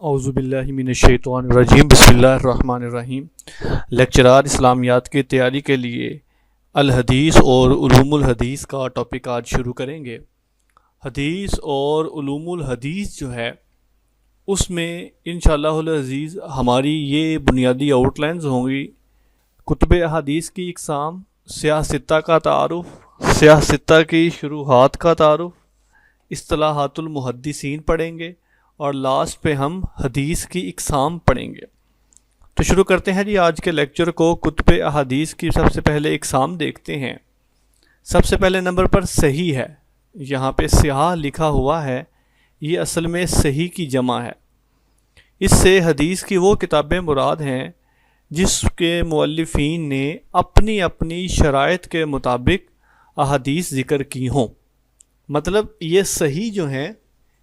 اعوذ باللہ من الشیطان الرجیم بسم اللہ الرحمن الرحیم۔ لیکچرار اسلامیات کی تیاری کے لیے الحدیث اور علوم الحدیث کا ٹاپک آج شروع کریں گے۔ حدیث اور علوم الحدیث جو ہے اس میں انشاءاللہ العزیز ہماری یہ بنیادی آؤٹ لائنز ہوں گی۔ کتب احادیث کی اقسام، سیاہ ستہ کا تعارف، سیاہ ستہ کی شروحات کا تعارف، اصطلاحات المحدثین پڑھیں گے اور لاسٹ پہ ہم حدیث کی اقسام پڑھیں گے۔ تو شروع کرتے ہیں جی آج کے لیکچر کو۔ کتب احادیث کی سب سے پہلے اقسام دیکھتے ہیں۔ سب سے پہلے نمبر پر صحیح ہے، یہاں پہ سیاہ لکھا ہوا ہے، یہ اصل میں صحیح کی جمع ہے۔ اس سے حدیث کی وہ کتابیں مراد ہیں جس کے مؤلفین نے اپنی اپنی شرائط کے مطابق احادیث ذکر کی ہوں۔ مطلب یہ صحیح جو ہیں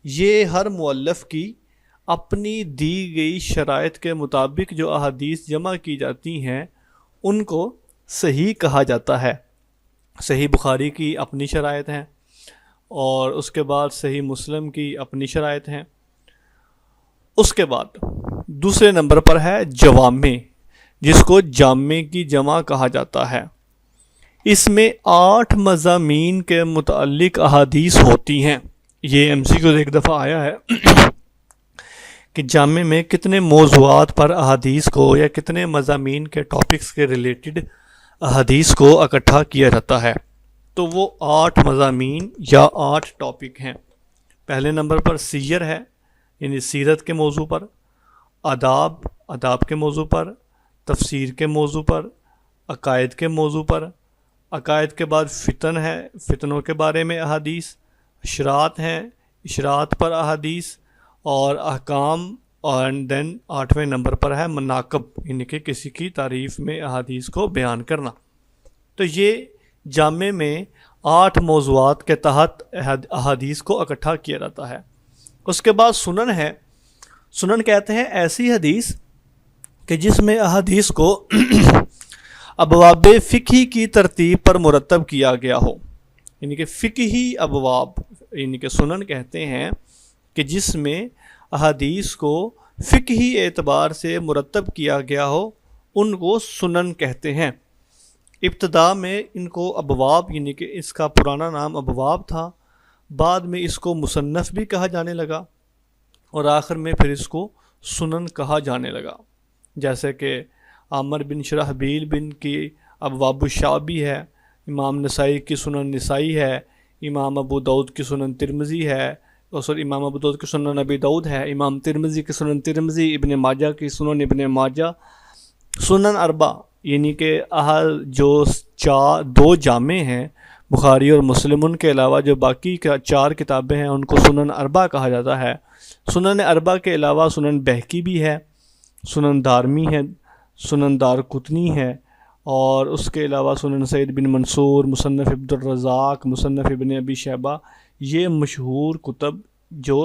یہ ہر مؤلف کی اپنی دی گئی شرائط کے مطابق جو احادیث جمع کی جاتی ہیں ان کو صحیح کہا جاتا ہے۔ صحیح بخاری کی اپنی شرائط ہیں اور اس کے بعد صحیح مسلم کی اپنی شرائط ہیں۔ اس کے بعد دوسرے نمبر پر ہے جوامع، جس کو جامع کی جمع کہا جاتا ہے۔ اس میں 8 مضامین کے متعلق احادیث ہوتی ہیں۔ یہ MCQ ایک دفعہ آیا ہے کہ جامع میں کتنے موضوعات پر احادیث کو یا کتنے مضامین کے ٹاپکس کے ریلیٹڈ احادیث کو اکٹھا کیا جاتا ہے، تو وہ 8 مضامین یا 8 ٹاپک ہیں۔ پہلے نمبر پر سیر ہے، یعنی سیرت کے موضوع پر، آداب کے موضوع پر، تفسیر کے موضوع پر، عقائد کے موضوع پر، عقائد کے بعد فتن ہے، فتنوں کے بارے میں احادیث، اشراط ہیں، اشراط پر احادیث، اور احکام، اور دین 8ویں نمبر پر ہے مناقب، یعنی کہ کسی کی تعریف میں احادیث کو بیان کرنا۔ تو یہ جامع میں 8 موضوعات کے تحت احادیث کو اکٹھا کیا جاتا ہے۔ اس کے بعد سنن ہے۔ سنن کہتے ہیں ایسی حدیث کہ جس میں احادیث کو ابواب فقہی کی ترتیب پر مرتب کیا گیا ہو، یعنی کہ فقہی ابواب، یعنی کہ سنن کہتے ہیں کہ جس میں احادیث کو فقہی اعتبار سے مرتب کیا گیا ہو، ان کو سنن کہتے ہیں۔ ابتدا میں ان کو ابواب، یعنی کہ اس کا پرانا نام ابواب تھا، بعد میں اس کو مصنف بھی کہا جانے لگا اور آخر میں پھر اس کو سنن کہا جانے لگا۔ جیسے کہ عامر بن شرحبیل بن کی ابواب الشعبی ہے، امام نسائی کی سنن نسائی ہے، امام ابو داؤد کی سنن ترمذی ہے، امام ابو داؤد کی سنن ابی داؤد ہے، امام ترمذی کی سنن ترمذی، ابن ماجہ کی سنن ابن ماجہ۔ سنن اربع یعنی کہ جو 2 جامع ہیں بخاری اور مسلم، ان کے علاوہ جو باقی 4 کتابیں ہیں ان کو سنن اربع کہا جاتا ہے۔ سنن اربع کے علاوہ سنن بہقی بھی ہے، سنن دارمی ہے، سنن دارقطنی ہے، اور اس کے علاوہ سنن سعید بن منصور، مصنف عبد الرزاق، مصنف ابن ابی شیبہ، یہ مشہور کتب جو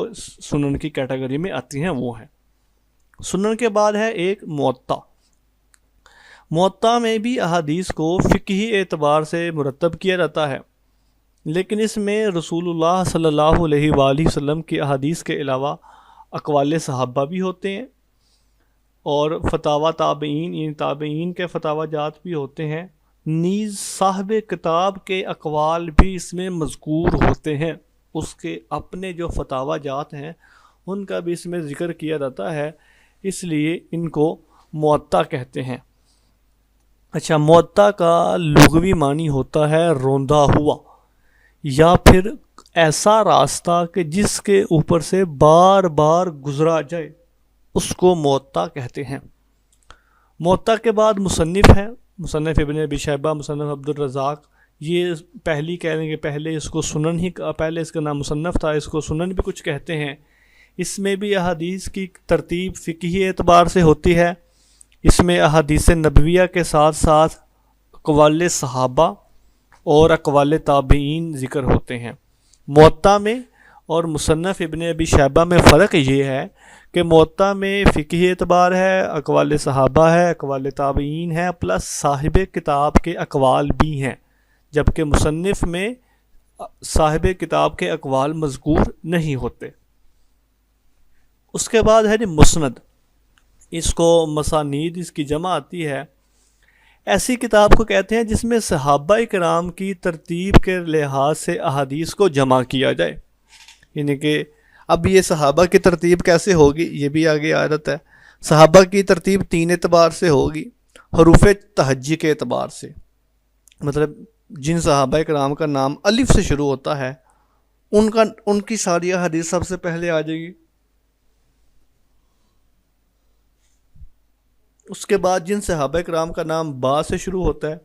سنن کی کیٹیگری میں آتی ہیں وہ ہیں۔ سنن کے بعد ہے ایک موطا۔ موطا میں بھی احادیث کو فقہی اعتبار سے مرتب کیا جاتا ہے، لیکن اس میں رسول اللہ صلی اللہ علیہ وآلہ وسلم کی احادیث کے علاوہ اقوال صحابہ بھی ہوتے ہیں اور فتاوی تابعین، یعنی تابعین کے فتاوی جات بھی ہوتے ہیں، نیز صاحب کتاب کے اقوال بھی اس میں مذکور ہوتے ہیں، اس کے اپنے جو فتاوی جات ہیں ان کا بھی اس میں ذکر کیا جاتا ہے، اس لیے ان کو موطا کہتے ہیں۔ اچھا، موطا کا لغوی معنی ہوتا ہے روندا ہوا، یا پھر ایسا راستہ کہ جس کے اوپر سے بار بار گزرا جائے، اس کو موطا کہتے ہیں۔ موطا کے بعد مصنف ہے، مصنف ابن ابی شیبہ، مصنف عبد الرزاق۔ یہ پہلی کہہ لیں گے، پہلے اس کو سنن ہی، پہلے اس کا نام مصنف تھا، اس کو سنن بھی کچھ کہتے ہیں۔ اس میں بھی احادیث کی ترتیب فقہی اعتبار سے ہوتی ہے۔ اس میں احادیث نبویہ کے ساتھ ساتھ اقوال صحابہ اور اقوال تابعین ذکر ہوتے ہیں۔ موطا میں اور مصنف ابن ابی شیبہ میں فرق یہ ہے کہ موطا میں فقہی اعتبار ہے، اقوال صحابہ ہے، اقوال تابعین ہے، پلس صاحب کتاب کے اقوال بھی ہیں، جبکہ مصنف میں صاحب کتاب کے اقوال مذکور نہیں ہوتے۔ اس کے بعد ہے جی مسند، اس کو مسانید اس کی جمع آتی ہے۔ ایسی کتاب کو کہتے ہیں جس میں صحابہ کرام کی ترتیب کے لحاظ سے احادیث کو جمع کیا جائے، یعنی کہ اب یہ صحابہ کی ترتیب کیسے ہوگی یہ بھی آگے عادت ہے۔ صحابہ کی ترتیب 3 اعتبار سے ہوگی، حروف تہجی کے اعتبار سے، مطلب جن صحابہ کرام کا نام الف سے شروع ہوتا ہے ان کی ساری احادیث سب سے پہلے آ جائے گی۔ اس کے بعد جن صحابہ کرام کا نام با سے شروع ہوتا ہے،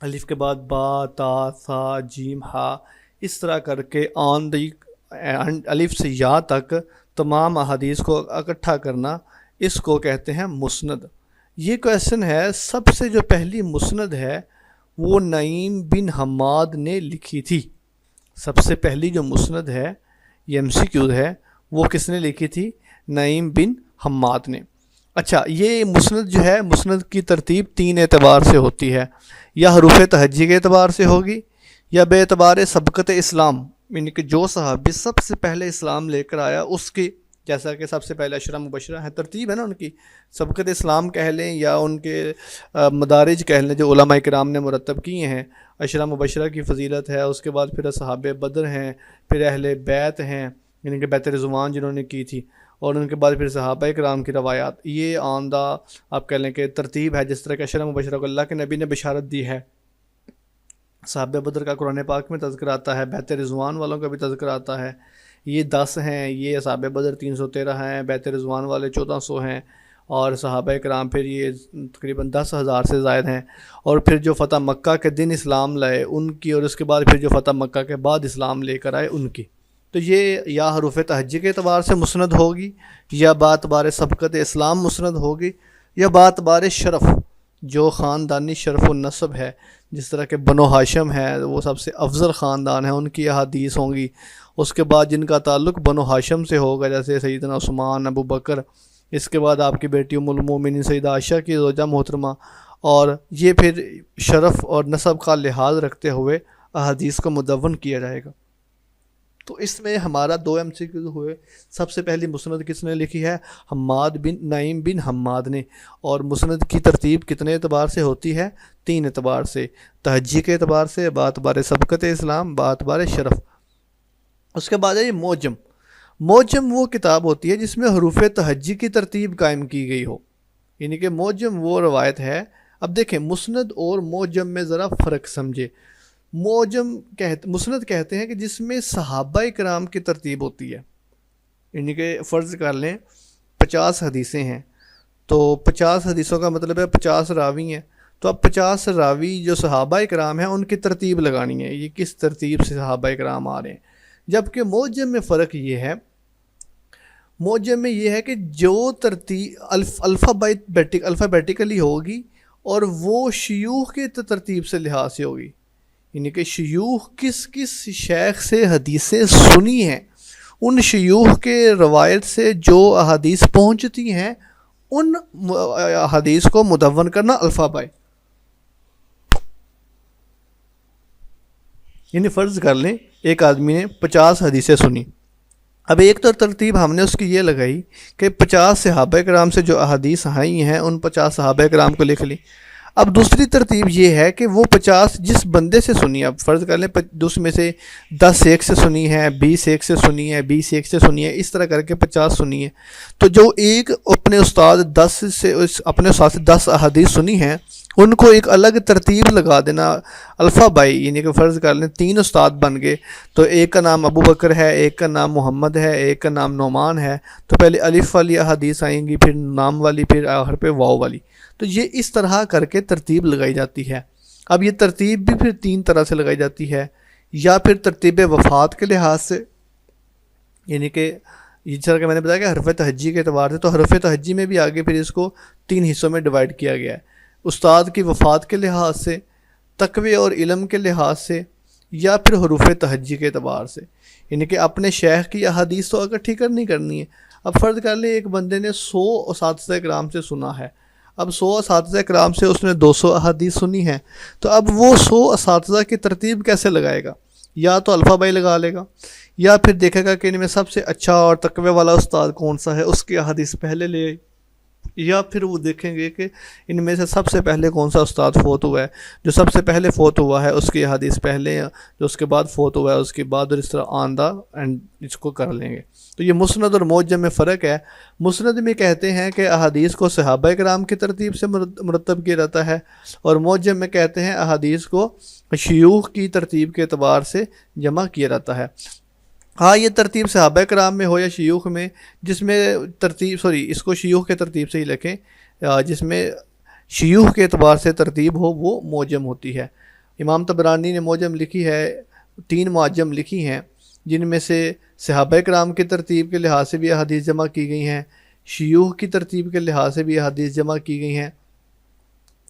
الف کے بعد با، تا، ثا، جیم، ہا، اس طرح کر کے الف سے یا تک تمام احادیث کو اکٹھا کرنا، اس کو کہتے ہیں مسند۔ یہ کویشچن ہے، سب سے جو پہلی مسند ہے وہ نعیم بن حماد نے لکھی تھی۔ سب سے پہلی جو مسند ہے، یہ MCQ ہے، وہ کس نے لکھی تھی؟ نعیم بن حماد نے۔ اچھا، یہ مسند جو ہے، مسند کی ترتیب 3 اعتبار سے ہوتی ہے، یا حروف تہجی کے اعتبار سے ہوگی، یا بے اعتبار سبقت اسلام، یعنی کہ جو صحابی سب سے پہلے اسلام لے کر آیا اس کی، جیسا کہ سب سے پہلے عشرہ مبشرہ ہے، ترتیب ہے نا ان کی، سبقت اسلام کہہ لیں یا ان کے مدارج کہہ لیں جو علماء کرام نے مرتب کیے ہیں۔ عشرہ مبشرہ کی فضیلت ہے، اس کے بعد پھر اصحاب بدر ہیں، پھر اہل بیت ہیں، یعنی کہ بیت رضوان جنہوں نے کی تھی، اور ان کے بعد پھر صحابہ کرام کی روایات۔ یہ آمدہ آپ کہہ لیں کہ ترتیب ہے، جس طرح کہ عشرہ مبشرہ کو اللہ کے نبی نے بشارت دی ہے۔ صحابہ بدر کا قرآن پاک میں تذکر آتا ہے، بیت رضوان والوں کا بھی تذکر آتا ہے۔ یہ 10 ہیں، یہ صحابہ بدر 313 ہیں، بیت رضوان والے 1400 ہیں، اور صحابہ کرام پھر یہ تقریباً 10,000 سے زائد ہیں۔ اور پھر جو فتح مکہ کے دن اسلام لائے ان کی، اور اس کے بعد پھر جو فتح مکہ کے بعد اسلام لے کر آئے ان کی۔ تو یہ یا حروف تہجی کے اعتبار سے مسند ہوگی، یا باعتبار سبقت اسلام مسند ہوگی، یا باعتبار شرف، جو خاندانی شرف و نسب ہے، جس طرح کہ بنو ہاشم ہے، وہ سب سے افضل خاندان ہے، ان کی احادیث ہوں گی۔ اس کے بعد جن کا تعلق بنو ہاشم سے ہوگا، جیسے سیدنا عثمان، ابو بکر، اس کے بعد آپ کی بیٹی ام المومنین سیدہ عائشہ کی زوجہ محترمہ، اور یہ پھر شرف اور نسب کا لحاظ رکھتے ہوئے احادیث کو مدون کیا جائے گا۔ تو اس میں ہمارا 2 MCQ ہوئے۔ سب سے پہلی مسند کس نے لکھی ہے؟ نعیم بن حماد نے۔ اور مسند کی ترتیب کتنے اعتبار سے ہوتی ہے؟ 3 اعتبار سے، تہجی کے اعتبار سے، باعتبار سبقت اسلام، باعتبار شرف۔ اس کے بعد ہے یہ موجم۔ موجم وہ کتاب ہوتی ہے جس میں حروف تہجی کی ترتیب قائم کی گئی ہو، یعنی کہ موجم وہ روایت ہے۔ اب دیکھیں مسند اور موجم میں ذرا فرق سمجھے۔ مسند کہتے ہیں کہ جس میں صحابہ کرام کی ترتیب ہوتی ہے، یعنی کہ فرض کر لیں 50 حدیثیں ہیں، تو 50 حدیثوں کا مطلب ہے 50 راوی ہیں، تو اب 50 راوی جو صحابہ کرام ہیں ان کی ترتیب لگانی ہے، یہ کس ترتیب سے صحابہ کرام آ رہے ہیں۔ جبکہ موجم میں فرق یہ ہے، موجم میں یہ ہے کہ جو ترتیب الفابیٹیکلی ہوگی، اور وہ شیوخ کے ترتیب سے لحاظ سے ہوگی، یعنی کہ شیوخ کس کس شیخ سے حدیثیں سنی ہیں، ان شیوخ کے روایت سے جو احادیث پہنچتی ہیں ان حدیث کو مدون کرنا الفابائی۔ یعنی فرض کر لیں ایک آدمی نے 50 حدیثیں سنی، اب ایک تو ترتیب ہم نے اس کی یہ لگائی کہ 50 صحابہ کرام سے جو احادیث آئی ہیں ان 50 صحابہ کرام کو لکھ لی۔ اب دوسری ترتیب یہ ہے کہ وہ 50 جس بندے سے سنی، اب فرض کر لیں اس میں سے 10 ایک سے سنی ہے، 20 ایک سے سنی ہے، 20 ایک سے سنی ہے، اس طرح کر کے 50 سنی ہے، تو جو ایک اپنے استاد 10 سے 10 احادیث سنی ہیں ان کو ایک الگ ترتیب لگا دینا الفابائی، یعنی کہ فرض کر لیں 3 استاد بن گئے، تو ایک کا نام ابو بکر ہے، ایک کا نام محمد ہے، ایک کا نام نعمان ہے، تو پہلے الف والی احادیث آئیں گی، پھر نام والی، پھر آخر پہ واو والی، تو یہ اس طرح کر کے ترتیب لگائی جاتی ہے۔ اب یہ ترتیب بھی پھر 3 طرح سے لگائی جاتی ہے، یا پھر ترتیب وفات کے لحاظ سے، یعنی کہ جس طرح کہ میں نے بتایا کہ حرف تہجی کے اعتبار سے، تو حرف تہجی میں بھی آگے پھر اس کو 3 حصوں میں ڈیوائڈ کیا گیا ہے، استاد کی وفات کے لحاظ سے، تقوی اور علم کے لحاظ سے، یا پھر حروف تہجی کے اعتبار سے، یعنی کہ اپنے شیخ کی احادیث تو اکٹھی کرنی ہے۔ اب فرض کر لیں ایک بندے نے 100 اساتذہ کرام سے سنا ہے، اب 100 اساتذہ کرام سے اس نے 200 احادیث سنی ہیں، تو اب وہ 100 اساتذہ کی ترتیب کیسے لگائے گا؟ یا تو الفا بائی لگا لے گا، یا پھر دیکھے گا کہ ان میں سب سے اچھا اور تقوی والا استاد کون سا ہے، اس کی احادیث پہلے لے آئی، یا پھر وہ دیکھیں گے کہ ان میں سے سب سے پہلے کون سا استاد فوت ہوا ہے، جو سب سے پہلے فوت ہوا ہے اس کی احادیث پہلے، جو اس کے بعد فوت ہوا ہے اس کے بعد، اور اس طرح آندہ اینڈ اس کو کر لیں گے۔ تو یہ مسند اور موجم میں فرق ہے۔ مسند میں کہتے ہیں کہ احادیث کو صحابہ کرام کی ترتیب سے مرتب کیا جاتا ہے، اور موجم میں کہتے ہیں احادیث کو شیوخ کی ترتیب کے اعتبار سے جمع کیا جاتا ہے۔ ہاں یہ ترتیب صحابہ کرام میں ہو یا شیوخ میں، جس میں ترتیب اس کو شیوخ کے ترتیب سے ہی لکھیں، جس میں شیوخ کے اعتبار سے ترتیب ہو وہ موجم ہوتی ہے۔ امام طبرانی نے موجم لکھی ہے، 3 معجم لکھی ہیں، جن میں سے صحابہ کرام کی ترتیب کے لحاظ سے بھی احادیث جمع کی گئی ہیں، شیوخ کی ترتیب کے لحاظ سے بھی احادیث جمع کی گئی ہیں،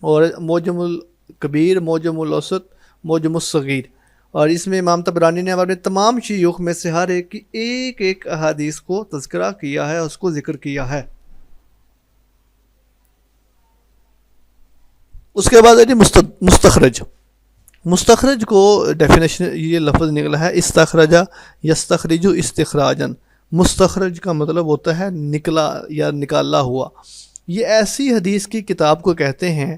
اور موجم الکبیر، موجم الاوسط، موجم الصغیر، اور اس میں امام طبرانی نے اپنے تمام شیوخ میں سے ہر ایک کی ایک احادیث کو تذکرہ کیا ہے، اس کو ذکر کیا ہے۔ اس کے بعد ہے جی مستخرج۔ مستخرج کو ڈیفینیشن یہ لفظ نکلا ہے استخرجہ یستخرج استخراجن۔ مستخرج کا مطلب ہوتا ہے نکلا یا نکالا ہوا۔ یہ ایسی حدیث کی کتاب کو کہتے ہیں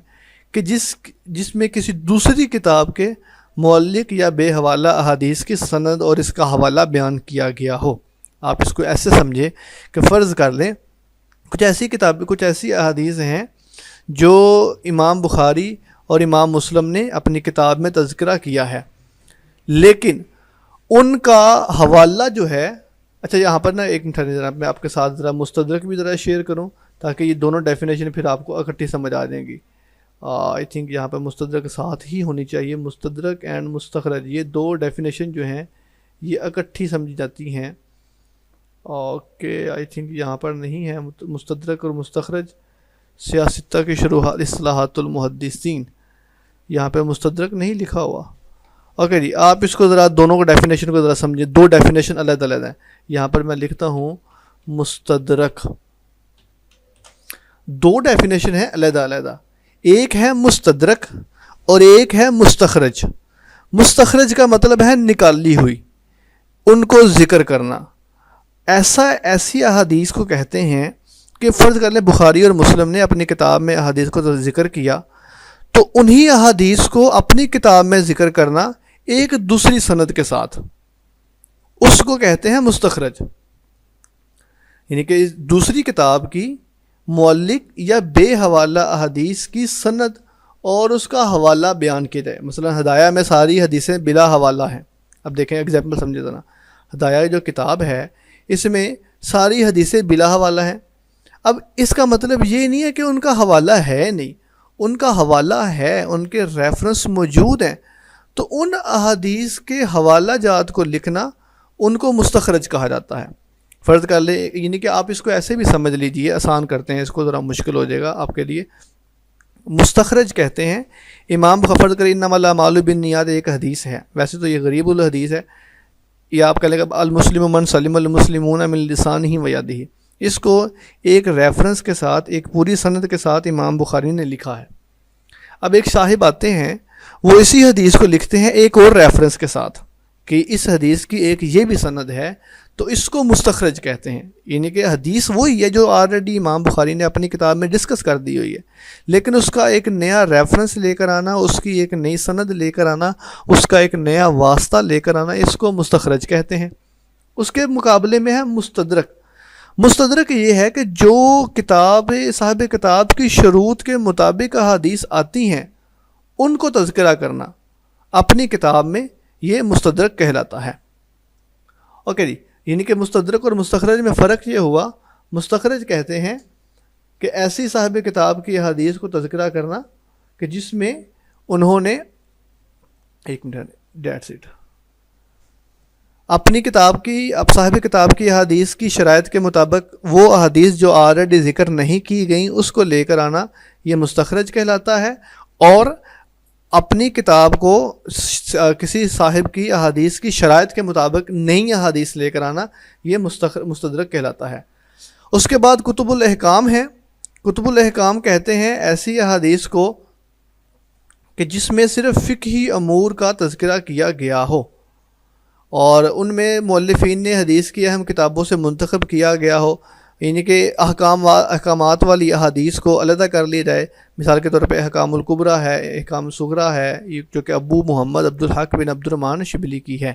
کہ جس میں کسی دوسری کتاب کے معلق یا بے حوالہ احادیث کی سند اور اس کا حوالہ بیان کیا گیا ہو۔ آپ اس کو ایسے سمجھے کہ فرض کر لیں کچھ ایسی احادیث ہیں جو امام بخاری اور امام مسلم نے اپنی کتاب میں تذکرہ کیا ہے، لیکن ان کا حوالہ جو ہے، اچھا یہاں پر نا ایک منٹ ذرا میں آپ کے ساتھ ذرا مستدرک بھی ذرا شیئر کروں تاکہ یہ دونوں ڈیفینیشن پھر آپ کو اکٹھی سمجھ آ جائیں گی۔ آئی تھنک یہاں پہ مستدرک ساتھ ہی ہونی چاہیے، مستدرک اینڈ مستخرج، یہ 2 ڈیفینیشن جو ہیں یہ اکٹھی سمجھی جاتی ہیں۔ اوکے آئی تھنک یہاں پر نہیں ہے مستدرک اور مستخرج، سیاستہ کی شروحات اصلاحات المحدثین، یہاں پہ مستدرک نہیں لکھا ہوا۔ اوکے جی، آپ اس کو ذرا دونوں کو ڈیفینیشن کو ذرا سمجھیں، 2 ڈیفینیشن علیحدہ علیحدہ ہیں۔ یہاں پر میں لکھتا ہوں مستدرک، 2 ڈیفینیشن ہیں علیحدہ علیحدہ، ایک ہے مستدرک اور ایک ہے مستخرج۔ مستخرج کا مطلب ہے نکالی ہوئی، ان کو ذکر کرنا۔ ایسی احادیث کو کہتے ہیں کہ فرض کر لیں بخاری اور مسلم نے اپنی کتاب میں احادیث کو ذکر کیا، تو انہی احادیث کو اپنی کتاب میں ذکر کرنا ایک دوسری سند کے ساتھ، اس کو کہتے ہیں مستخرج۔ یعنی کہ دوسری کتاب کی معلق یا بے حوالہ احادیث کی سند اور اس کا حوالہ بیان کیا جائے۔ مثلا ہدایہ میں ساری حدیثیں بلا حوالہ ہیں۔ اب دیکھیں ایگزامپل سمجھے ذرا، ہدایہ جو کتاب ہے اس میں ساری حدیثیں بلا حوالہ ہیں۔ اب اس کا مطلب یہ نہیں ہے کہ ان کا حوالہ ہے نہیں، ان کا حوالہ ہے، ان کے ریفرنس موجود ہیں، تو ان احادیث کے حوالہ جات کو لکھنا ان کو مستخرج کہا جاتا ہے۔ فرض کر لیں، یعنی کہ آپ اس کو ایسے بھی سمجھ لیجئے، آسان کرتے ہیں اس کو، ذرا مشکل ہو جائے گا آپ کے لیے۔ مستخرج کہتے ہیں امام فرض کریں انما الاعمال بالنیات ایک حدیث ہے، ویسے تو یہ غریب الحدیث ہے، یا آپ کہہ لیں گے المسلم من سلم المسلمون من لسانہ و یدہ، اس کو ایک ریفرنس کے ساتھ، ایک پوری سند کے ساتھ امام بخاری نے لکھا ہے۔ اب ایک صاحب آتے ہیں، وہ اسی حدیث کو لکھتے ہیں ایک اور ریفرنس کے ساتھ کہ اس حدیث کی ایک یہ بھی سند ہے، تو اس کو مستخرج کہتے ہیں۔ یعنی کہ حدیث وہی ہے جو آلریڈی امام بخاری نے اپنی کتاب میں ڈسکس کر دی ہوئی ہے، لیکن اس کا ایک نیا ریفرنس لے کر آنا، اس کی ایک نئی سند لے کر آنا، اس کا ایک نیا واسطہ لے کر آنا، اس کو مستخرج کہتے ہیں۔ اس کے مقابلے میں ہے مستدرک۔ مستدرک یہ ہے کہ جو کتاب صاحب کتاب کی شروط کے مطابق احادیث آتی ہیں ان کو تذکرہ کرنا اپنی کتاب میں، یہ مستدرک کہلاتا ہے۔ اوکے جی، یعنی کہ مستدرک اور مستخرج میں فرق یہ ہوا، مستخرج کہتے ہیں کہ ایسی صاحب کتاب کی احادیث کو تذکرہ کرنا کہ جس میں انہوں نے اپنی کتاب کی، اب صاحب کتاب کی احادیث کی شرائط کے مطابق وہ احادیث جو آلریڈی ذکر نہیں کی گئیں اس کو لے کر آنا، یہ مستخرج کہلاتا ہے، اور اپنی کتاب کو کسی صاحب کی احادیث کی شرائط کے مطابق نئی احادیث لے کر آنا، یہ مستدرک کہلاتا ہے۔ اس کے بعد کتب الاحکام ہیں۔ کتب الاحکام کہتے ہیں ایسی احادیث کو کہ جس میں صرف فقہی امور کا تذکرہ کیا گیا ہو، اور ان میں مؤلفین نے حدیث کی اہم کتابوں سے منتخب کیا گیا ہو، یعنی کہ احکامات والی احادیث کو علیحدہ کر لی جائے. مثال کے طور پہ احکام الکبریٰ ہے، احکام صغریٰ ہے، جو کہ ابو محمد عبدالحق بن عبدالرحمن شبلی کی ہے.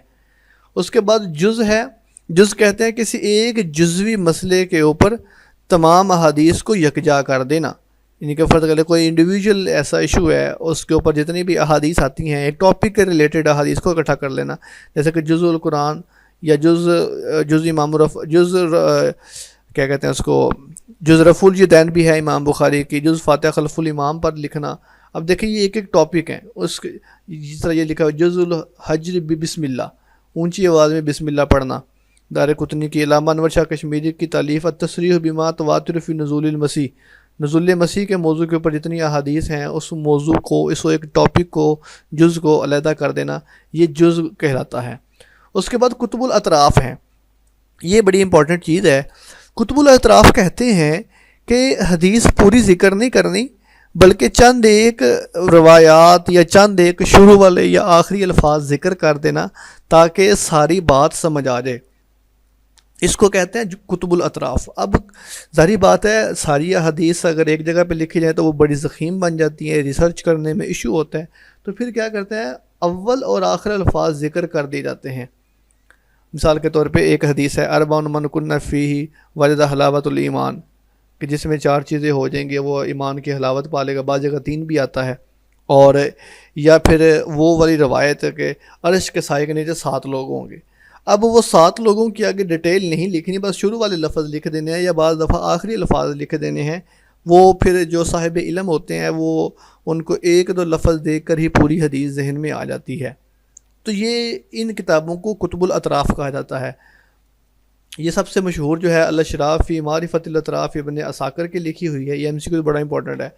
اس کے بعد جز ہے. جز کہتے ہیں کسی ایک جزوی مسئلے کے اوپر تمام احادیث کو یکجا کر دینا، یعنی کہ فرض کریں کوئی انڈیویجول ایسا ایشو ہے، اس کے اوپر جتنی بھی احادیث آتی ہیں ایک ٹاپک کے ریلیٹڈ احادیث کو اکٹھا کر لینا. جیسے کہ جز القرآن یا جز امام کیا کہتے ہیں اس کو، جز رفع الیدین بھی ہے امام بخاری کی، جز فاتحہ خلف الامام پر لکھنا. اب دیکھیں یہ ایک ایک ٹاپک ہیں. جس طرح یہ لکھا ہے جز الحجر بسم اللہ، اونچی آواز میں بسم اللہ پڑھنا. دارقطنی کی علامہ انور شاہ کشمیری کی تالیف التصریح بما تواتر فی نزول المسیح، نزول مسیح کے موضوع کے اوپر جتنی احادیث ہیں اس موضوع کو، اس ایک ٹاپک کو، جز کو علیحدہ کر دینا، یہ جز کہلاتا ہے. اس کے بعد کتب الاطراف ہیں. یہ بڑی امپورٹنٹ چیز ہے. کتب الاطراف کہتے ہیں کہ حدیث پوری ذکر نہیں کرنی، بلکہ چند ایک روایات یا چند ایک شروع والے یا آخری الفاظ ذکر کر دینا تاکہ ساری بات سمجھ آ جائے. اس کو کہتے ہیں کتب الاطراف. اب ظاہری بات ہے ساری حدیث اگر ایک جگہ پہ لکھی جائے تو وہ بڑی ضخیم بن جاتی ہیں، ریسرچ کرنے میں ایشو ہوتا ہے. تو پھر کیا کرتے ہیں، اول اور آخر الفاظ ذکر کر دیے جاتے ہیں. مثال کے طور پہ ایک حدیث ہے اربع من کن فیہ وجد حلاوۃ الایمان، کہ جس میں 4 چیزیں ہو جائیں گی وہ ایمان کی حلاوت پالے گا. بعض جگہ 3 بھی آتا ہے. اور یا پھر وہ والی روایت ہے کہ عرش کے سائے کے نیچے 7 لوگ ہوں گے. اب وہ 7 لوگوں کی آگے ڈیٹیل نہیں لکھنی، بس شروع والے لفظ لکھ دینے ہیں یا بعض دفعہ آخری الفاظ لکھ دینے ہیں. وہ پھر جو صاحب علم ہوتے ہیں وہ ان کو 1-2 لفظ دیکھ کر ہی پوری حدیث ذہن میں آ جاتی ہے. تو یہ ان کتابوں کو کتب الاطراف کہا جاتا ہے. یہ سب سے مشہور جو ہے الاشراف فی معرفت الاطراف ابن عساکر کی لکھی ہوئی ہے. یہ ایم سی کو بڑا امپورٹنٹ ہے.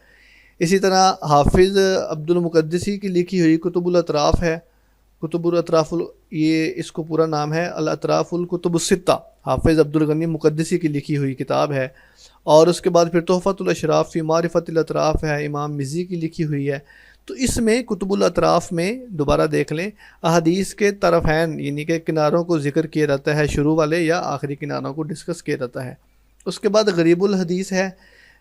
اسی طرح حافظ عبد المقدسی کی لکھی ہوئی کتب الاطراف ہے. کتب الاطراف یہ اس کو پورا نام ہے الاطراف الکتب الستہ، حافظ عبد الغنی مقدسی کی لکھی ہوئی کتاب ہے. اور اس کے بعد پھر تحفۃ الاشراف فی معرفت الاطراف ہے، امام مزی کی لکھی ہوئی ہے. تو اس میں کتب الاطراف میں دوبارہ دیکھ لیں احادیث کے طرفین یعنی کہ کناروں کو ذکر کیا جاتا ہے، شروع والے یا آخری کناروں کو ڈسکس کیا جاتا ہے. اس کے بعد غریب الحدیث ہے،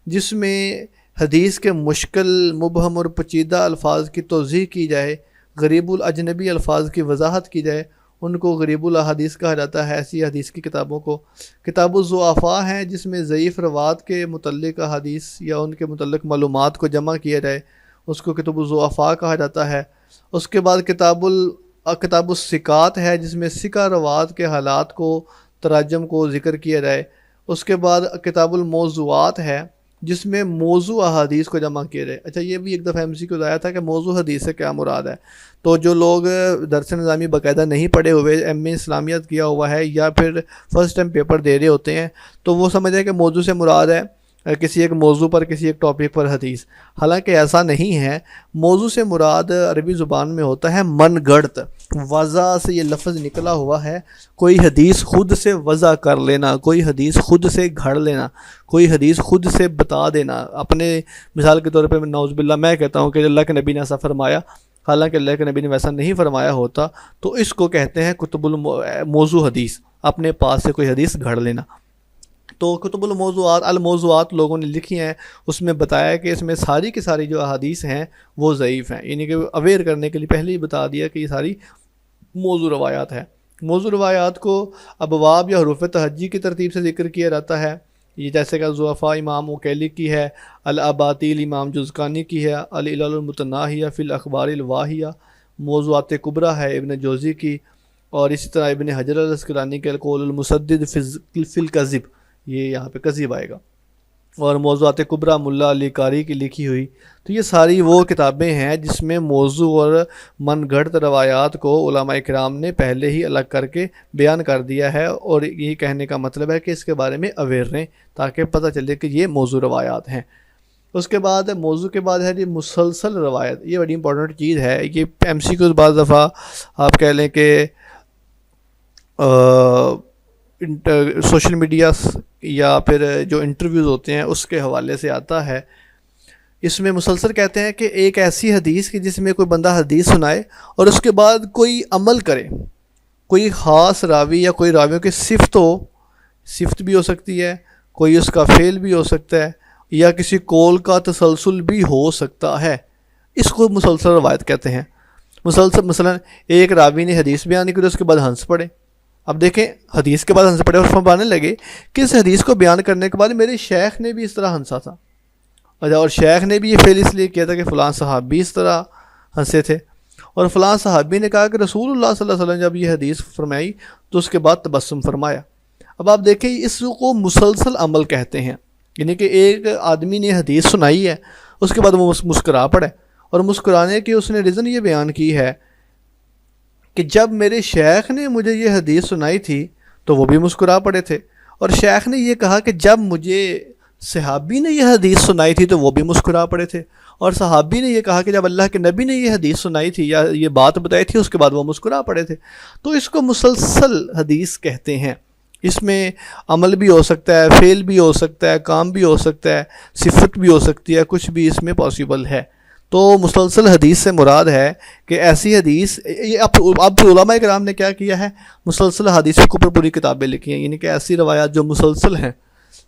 جس میں حدیث کے مشکل، مبہم اور پیچیدہ الفاظ کی توضیح کی جائے، غریب الاجنبی الفاظ کی وضاحت کی جائے، ان کو غریب الحدیث کہا جاتا ہے. ایسی حدیث کی کتابوں کو. کتاب الضعفاء ہے، جس میں ضعیف روات کے متعلق حدیث یا ان کے متعلق معلومات کو جمع کیا جائے، اس کو کتب الضعفاء کہا جاتا ہے. اس کے بعد کتاب الثقات ہے، جس میں ثقہ روات کے حالات کو، تراجم کو ذکر کیا جائے. اس کے بعد کتاب الموضوعات ہے، جس میں موضوع احادیث کو جمع کیا جائے. اچھا یہ بھی ایک دفعہ ایم سی کو آیا تھا کہ موضوع حدیث سے کیا مراد ہے. تو جو لوگ درس نظامی باقاعدہ نہیں پڑھے ہوئے، ایم اے اسلامیات کیا ہوا ہے یا پھر فرسٹ ٹائم پیپر دے رہے ہوتے ہیں، تو وہ سمجھیں کہ موضوع سے مراد ہے کسی ایک موضوع پر، کسی ایک ٹاپک پر حدیث. حالانکہ ایسا نہیں ہے. موضوع سے مراد عربی زبان میں ہوتا ہے من گڑت. وضع سے یہ لفظ نکلا ہوا ہے، کوئی حدیث خود سے وضع کر لینا، کوئی حدیث خود سے گھڑ لینا، کوئی حدیث خود سے بتا دینا. اپنے مثال کے طور پہ نعوذ باللہ میں کہتا ہوں کہ اللہ کے نبی نے ایسا فرمایا، حالانکہ اللہ کے نبی نے ویسا نہیں فرمایا ہوتا، تو اس کو کہتے ہیں کتب الموضوع حدیث، اپنے پاس سے کوئی حدیث گھڑ لینا. تو کتب الموضوعات لوگوں نے لکھی ہیں، اس میں بتایا کہ اس میں ساری کی ساری جو احادیث ہیں وہ ضعیف ہیں، یعنی کہ اویئر کرنے کے لیے پہلے ہی بتا دیا کہ یہ ساری موضوع روایات ہیں. موضوع روایات کو ابواب یا حروف تہجی کی ترتیب سے ذکر کیا جاتا ہے. یہ جیسے کہ ضعفاء امام اوکیلی کی ہے، الاباطیل امام جزقانی کی ہے، العلل المتناہیہ فی الاخبار الواہیہ، موضوعات کبریٰ ہے ابن جوزی کی، اور اسی طرح ابن حجر الاسقلانی کے القول المسدد فی الکذب، یہ یہاں پہ کذب آئے گا، اور موضوعات کبریٰ ملا علی قاری کی لکھی ہوئی. تو یہ ساری وہ کتابیں ہیں جس میں موضوع اور من گھڑت روایات کو علماء کرام نے پہلے ہی الگ کر کے بیان کر دیا ہے، اور یہ کہنے کا مطلب ہے کہ اس کے بارے میں اویئر رہیں تاکہ پتہ چلے کہ یہ موضوع روایات ہیں. اس کے بعد موضوع کے بعد ہے جی مسلسل روایت. یہ بڑی امپورٹنٹ چیز ہے. یہ ایم سی کو بعض دفعہ آپ کہہ لیں کہ سوشل میڈیا یا پھر جو انٹرویوز ہوتے ہیں اس کے حوالے سے آتا ہے. اس میں مسلسل کہتے ہیں کہ ایک ایسی حدیث کہ جس میں کوئی بندہ حدیث سنائے اور اس کے بعد کوئی عمل کرے، کوئی خاص راوی یا کوئی راویوں کی صفت بھی ہو سکتی ہے، کوئی اس کا فعل بھی ہو سکتا ہے، یا کسی قول کا تسلسل بھی ہو سکتا ہے، اس کو مسلسل روایت کہتے ہیں۔ مسلسل مثلا ایک راوی نے حدیث بیان کی، اس کے بعد ہنس پڑے۔ اب دیکھیں، حدیث کے بعد ہنس پڑے اور فرمانے لگے کہ اس حدیث کو بیان کرنے کے بعد میرے شیخ نے بھی اس طرح ہنسا تھا، اور شیخ نے بھی یہ فعل اس لیے کیا تھا کہ فلاں صحابی اس طرح ہنسے تھے، اور فلاں صحابی نے کہا کہ رسول اللہ صلی اللہ علیہ وسلم جب یہ حدیث فرمائی تو اس کے بعد تبسم فرمایا۔ اب آپ دیکھیں، اس کو مسلسل عمل کہتے ہیں، یعنی کہ ایک آدمی نے حدیث سنائی ہے، اس کے بعد وہ مسکرا پڑے، اور مسکرانے کی اس نے ریزن یہ بیان کی ہے کہ جب میرے شیخ نے مجھے یہ حدیث سنائی تھی تو وہ بھی مسکرا پڑے تھے، اور شیخ نے یہ کہا کہ جب مجھے صحابی نے یہ حدیث سنائی تھی تو وہ بھی مسکرا پڑے تھے، اور صحابی نے یہ کہا کہ جب اللہ کے نبی نے یہ حدیث سنائی تھی یا یہ بات بتائی تھی اس کے بعد وہ مسکرا پڑے تھے۔ تو اس کو مسلسل حدیث کہتے ہیں۔ اس میں عمل بھی ہو سکتا ہے، فعل بھی ہو سکتا ہے، کام بھی ہو سکتا ہے، صفت بھی ہو سکتی ہے، کچھ بھی اس میں پاسبل ہے۔ تو مسلسل حدیث سے مراد ہے کہ ایسی حدیث، اب علماء کرام نے کیا کیا ہے، مسلسل حدیثوں کے اوپر پوری کتابیں لکھی ہیں، یعنی کہ ایسی روایات جو مسلسل ہیں،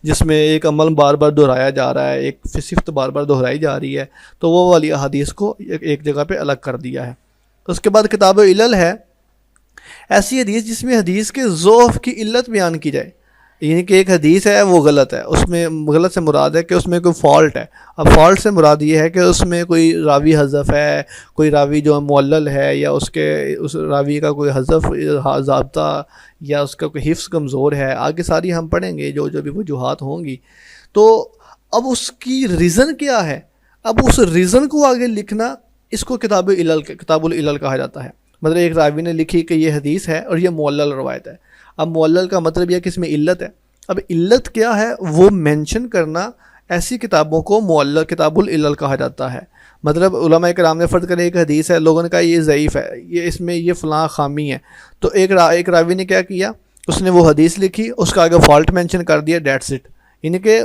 جس میں ایک عمل بار بار دہرایا جا رہا ہے، ایک صفت بار بار دہرائی جا رہی ہے، تو وہ والی حدیث کو ایک جگہ پہ الگ کر دیا ہے۔ اس کے بعد کتاب علل ہے، ایسی حدیث جس میں حدیث کے ضعف کی علت بیان کی جائے، یعنی کہ ایک حدیث ہے وہ غلط ہے، اس میں غلط سے مراد ہے کہ اس میں کوئی فالٹ ہے۔ اب فالٹ سے مراد یہ ہے کہ اس میں کوئی راوی حذف ہے، کوئی راوی جو معلل ہے، یا اس راوی کا کوئی حذف ضابطہ، یا اس کا کوئی حفظ کمزور ہے، آگے ساری ہم پڑھیں گے جو بھی وجوہات ہوں گی۔ تو اب اس کی ریزن کیا ہے، اب اس ریزن کو آگے لکھنا، اس کو کتاب العلل کہا جاتا ہے۔ مطلب ایک راوی نے لکھی کہ یہ حدیث ہے اور یہ معلل روایت ہے۔ اب معلل کا مطلب یہ کہ اس میں علت ہے۔ اب علت کیا ہے وہ مینشن کرنا، ایسی کتابوں کو معلل کتاب العلل کہا جاتا ہے۔ مطلب علماء کرام نے فرض کرے ایک حدیث ہے، لوگوں نے کہا یہ ضعیف ہے، یہ اس میں یہ فلاں خامی ہے، تو ایک راوی نے کیا کیا، اس نے وہ حدیث لکھی، اس کا آگے فالٹ مینشن کر دیا، دیٹس اٹ۔ یعنی کہ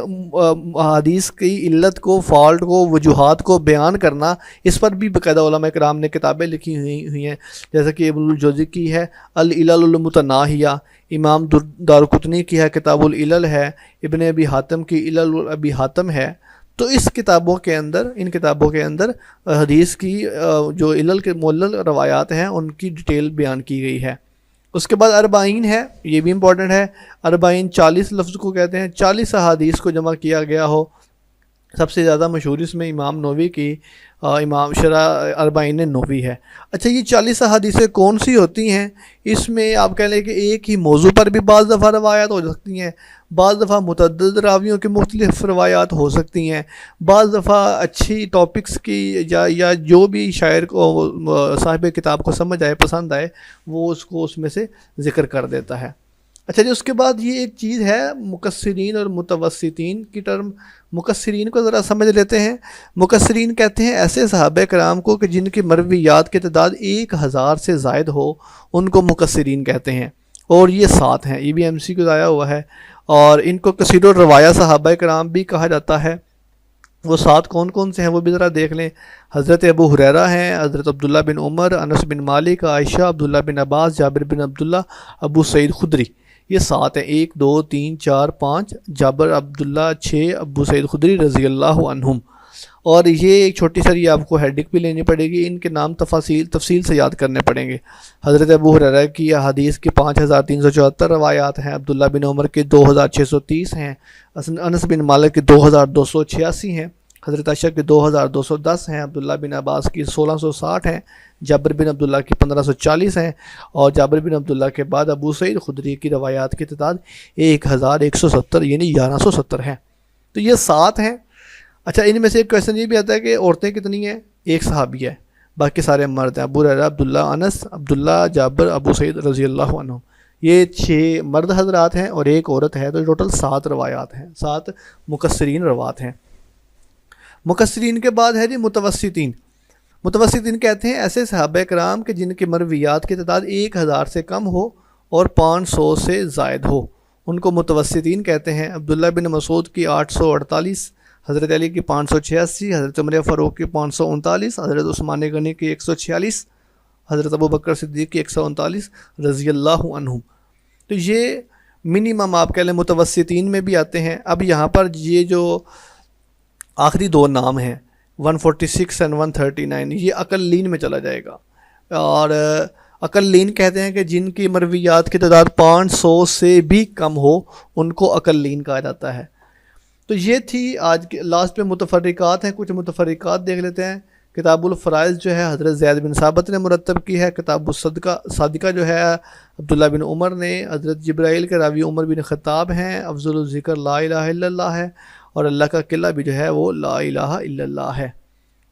حدیث کی علت کو، فالٹ کو، وجوہات کو بیان کرنا، اس پر بھی باقاعدہ علماء کرام نے کتابیں لکھی ہوئی ہیں، جیسے کہ ابن الجوزی کی ہے العلل المتناہیہ، امام دارقطنی کی ہے کتاب العلل ہے، ابن ابی حاتم کی علل ابی حاتم ہے۔ تو ان کتابوں کے اندر حدیث کی جو علل کے معلل روایات ہیں ان کی ڈیٹیل بیان کی گئی ہے۔ اس کے بعد اربعین ہے، یہ بھی امپورٹنٹ ہے۔ اربعین 40 لفظ کو کہتے ہیں، 40 احادیث کو جمع کیا گیا ہو۔ سب سے زیادہ مشہور اس میں امام نووی کی امام شرح اربعین نووی ہے۔ اچھا، یہ 40 احادیثیں کون سی ہوتی ہیں؟ اس میں آپ کہہ لیں کہ ایک ہی موضوع پر بھی بعض دفعہ روایات ہو سکتی ہیں، بعض دفعہ متعدد راویوں کی مختلف روایات ہو سکتی ہیں، بعض دفعہ اچھی ٹاپکس کی یا جو بھی شاعر کو، صاحب کتاب کو سمجھ آئے، پسند آئے، وہ اس کو اس میں سے ذکر کر دیتا ہے۔ اچھا جی، اس کے بعد یہ ایک چیز ہے مکثرین اور متوسطین کی ٹرم۔ مکثرین کو ذرا سمجھ لیتے ہیں۔ مکثرین کہتے ہیں ایسے صحابہ کرام کو کہ جن کی مرویات کی تعداد 1000 سے زائد ہو، ان کو مکثرین کہتے ہیں، اور یہ 7 ہیں۔ یہ بھی ایم سی کو آیا ہوا ہے، اور ان کو کثیر الروایہ صحابہ کرام بھی کہا جاتا ہے۔ وہ 7 کون کون سے ہیں وہ بھی ذرا دیکھ لیں۔ حضرت ابو ہریرہ ہیں، حضرت عبداللہ بن عمر، انس بن مالک، عائشہ، عبداللہ بن عباس، جابر بن عبداللہ، ابو سعید خدری۔ یہ 7 ہیں، 1 2 3 4 5، جابر عبداللہ 6، ابو سعید خدری رضی اللہ عنہم۔ اور یہ ایک چھوٹی ساری آپ کو ہیڈک بھی لینی پڑے گی، ان کے نام تفصیل سے یاد کرنے پڑیں گے۔ حضرت ابو ہریرہ کی حدیث کی 5374 روایات ہیں، عبداللہ بن عمر کے 2630 ہیں، انس بن مالک کے 2286 ہیں، حضرت عائشہ کے 2210 ہیں، عبداللہ بن عباس کی 1660 ہیں، جابر بن عبداللہ کی 1540 ہیں، اور جابر بن عبداللہ کے بعد ابو سعید خدری کی روایات کی تعداد 1170 یعنی 1170 ہے۔ تو یہ 7 ہیں۔ اچھا، ان میں سے ایک کویشچن یہ بھی آتا ہے کہ عورتیں کتنی ہیں؟ ایک صحابی ہے، باقی سارے مرد ہیں، ابو ہریرہ، عبداللہ، انس، عبداللہ، جابر، ابو سعید رضی اللہ عنہ۔ یہ 6 مرد حضرات ہیں اور ایک عورت ہے، تو ٹوٹل 7 روایات ہیں، 7 مکثرین روایات ہیں۔ مکثرین کے بعد ہے جی متوسطین۔ متوسطین کہتے ہیں ایسے صحابہ کرام کہ جن کی مرویات کی تعداد 1000 سے کم ہو اور 500 سے زائد ہو، ان کو متوسطین کہتے ہیں۔ عبداللہ بن مسعود کی 848، حضرت علی کی 586، حضرت عمر فاروق کی 539، حضرت عثمان غنی کی 146، حضرت ابو بکر صدیق کی 139 رضی اللہ عنہ. تو یہ منیمم آپ کہہ لیں متوسطین میں بھی آتے ہیں. اب یہاں پر یہ جو آخری دو نام ہیں 146 اینڈ 139 یہ اقلین میں چلا جائے گا. اور اقلین کہتے ہیں کہ جن کی مرویات کی تعداد 500 سے بھی کم ہو ان کو اقلین کہا جاتا ہے. تو یہ تھی آج کے لاسٹ میں متفرقات ہیں. کچھ متفرقات دیکھ لیتے ہیں. کتاب الفرائض جو ہے حضرت زید بن ثابت نے مرتب کی ہے. کتاب صادقہ جو ہے عبداللہ بن عمر نے. حضرت جبرائیل کے راوی عمر بن خطاب ہیں. افضل الذکر لا الہ الا اللہ ہے. اور اللہ کا قلعہ بھی جو ہے وہ لا الہ الا اللہ ہے.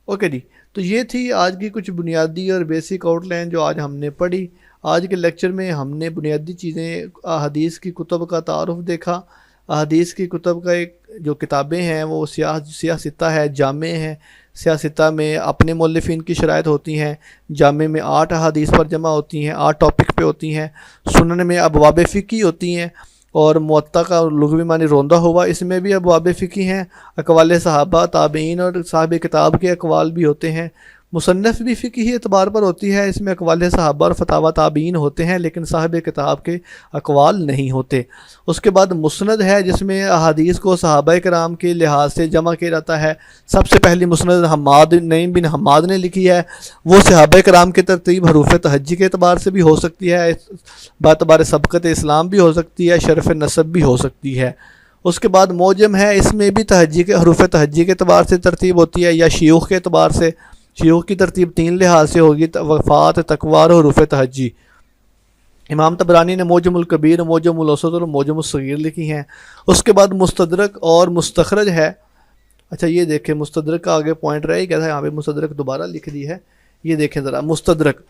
اوکے جی. تو یہ تھی آج کی کچھ بنیادی اور بیسک آؤٹ لائن جو آج ہم نے پڑھی. آج کے لیکچر میں ہم نے بنیادی چیزیں احادیث کی کتب کا تعارف دیکھا. احادیث کی کتب کا ایک جو کتابیں ہیں وہ سیاہ ستہ ہے, جامع ہے. سیاہ ستہ میں اپنے مؤلفین کی شرائط ہوتی ہیں. جامع میں 8 احادیث پر جمع ہوتی ہیں, 8 ٹاپک پہ ہوتی ہیں. سنن میں ابواب فقہی ہوتی ہیں. اور موطا کا لغوی معنی روندہ ہوا, اس میں بھی ابواب فقہی ہیں. اقوال صحابہ, تابعین اور صاحب کتاب کے اقوال بھی ہوتے ہیں. مصنف بھی فقہی اعتبار پر ہوتی ہے, اس میں اقوال صحابہ اور فتاوی تابعین ہوتے ہیں لیکن صاحب کتاب کے اقوال نہیں ہوتے. اس کے بعد مسند ہے جس میں احادیث کو صحابہ کرام کے لحاظ سے جمع کیا جاتا ہے. سب سے پہلی مسند نعیم بن حماد نے لکھی ہے. وہ صحابہ کرام کی ترتیب حروف تہجی کے اعتبار سے بھی ہو سکتی ہے, باعتبار سبقت اسلام بھی ہو سکتی ہے, شرف نسب بھی ہو سکتی ہے. اس کے بعد موجم ہے, اس میں بھی تہجی کے حروف تہجی کے اعتبار سے ترتیب ہوتی ہے یا شیوخ کے اعتبار سے. شیوخ کی ترتیب 3 لحاظ سے ہوگی, وفات, تکوار اور حروف تہجی. امام طبرانی نے موجم الکبیر, موجم الاوسط اور موجم الصغیر لکھی ہیں. اس کے بعد مستدرک اور مستخرج ہے. اچھا یہ دیکھیں مستدرک کا آگے پوائنٹ رہے گیا تھا, یہاں پہ مستدرک دوبارہ لکھ دی ہے. یہ دیکھیں ذرا مستدرک